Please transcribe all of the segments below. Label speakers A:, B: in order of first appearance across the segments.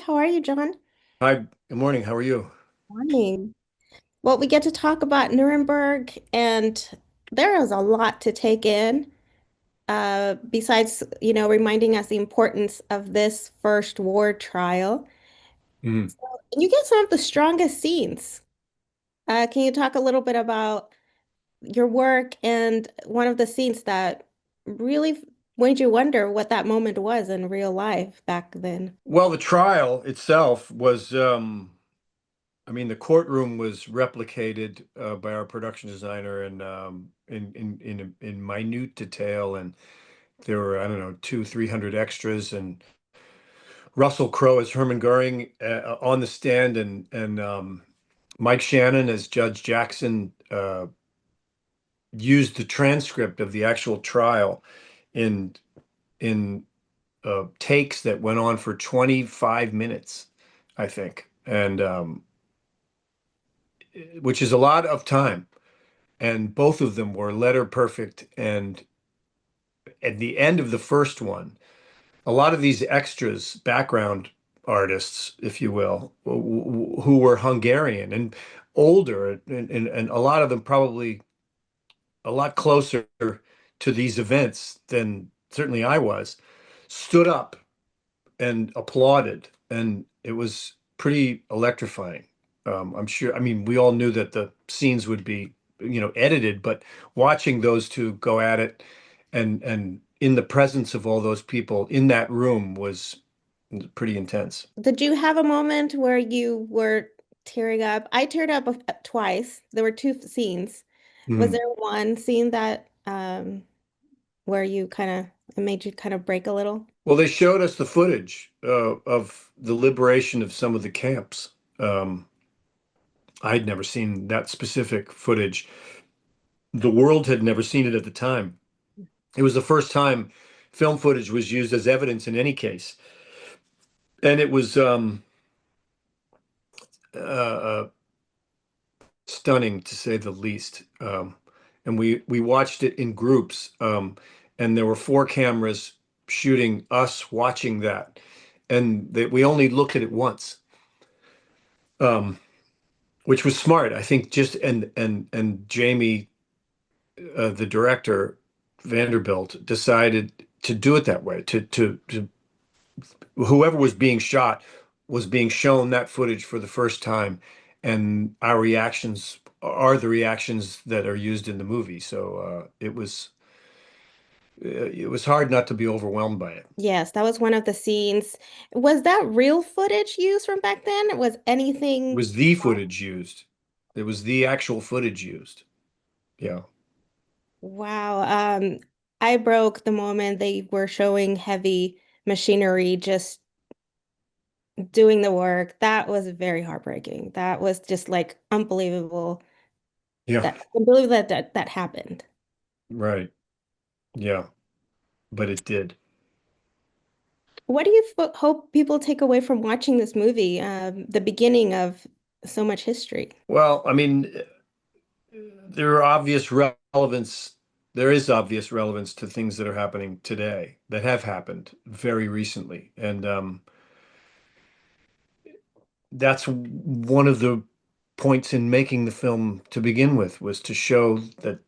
A: How are you, John?
B: Hi, good morning. How are you?
A: Morning. Well, we get to talk about Nuremberg, and there is a lot to take in. Besides, reminding us the importance of this first war trial.
B: Mhm.
A: And you get some of the strongest scenes. Can you talk a little bit about your work and one of the scenes that really made you wonder what that moment was in real life back then?
B: Well, the trial itself was, the courtroom was replicated by our production designer and in minute detail, and there were, I don't know, 300 extras, and Russell Crowe as Herman Göring on the stand, and Mike Shannon as Judge Jackson used the transcript of the actual trial in in takes that went on for 25 minutes, I think, and which is a lot of time. And both of them were letter perfect. And at the end of the first one, a lot of these extras, background artists, if you will, who were Hungarian and older, and a lot of them probably a lot closer to these events than certainly I was, stood up and applauded, and it was pretty electrifying. I'm sure, I mean, we all knew that the scenes would be, edited, but watching those two go at it and in the presence of all those people in that room was pretty intense.
A: Did you have a moment where you were tearing up? I teared up twice. There were two scenes. Was
B: Mhm.
A: there one scene that where you kind of it made you kind of break a little?
B: Well, they showed us the footage of the liberation of some of the camps. Um, I'd never seen that specific footage. The world had never seen it at the time. It was the first time film footage was used as evidence in any case, and it was uh, stunning to say the least. And we watched it in groups, and there were four cameras shooting us watching that, and we only looked at it once, um, which was smart, I think. Just and Jamie, the director, Vanderbilt, decided to do it that way, to whoever was being shot was being shown that footage for the first time, and our reactions are the reactions that are used in the movie. So it was hard not to be overwhelmed by it.
A: Yes, that was one of the scenes. Was that real footage used from back then? Was
B: It
A: anything?
B: was the footage used. It was the actual footage used. Yeah.
A: Wow. I broke the moment they were showing heavy machinery just doing the work. That was very heartbreaking. That was just like unbelievable.
B: Yeah.
A: That I believe that happened.
B: Right. Yeah. But it did.
A: What do you hope people take away from watching this movie, the beginning of so much history?
B: Well, I mean, there are obvious relevance. There is obvious relevance to things that are happening today that have happened very recently, and that's one of the points in making the film to begin with, was to show that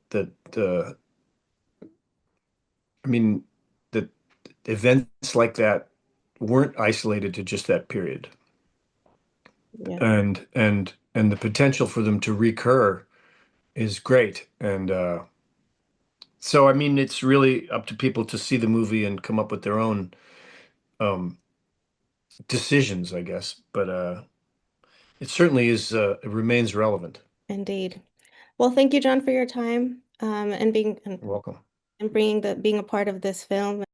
B: I mean that events like that weren't isolated to just that period,
A: Yeah,
B: and the potential for them to recur is great. And so I mean, it's really up to people to see the movie and come up with their own um decisions, I guess. But it certainly is it remains relevant.
A: indeed. Well, thank you, John, for your time, and
B: You're welcome.
A: being a part of this film.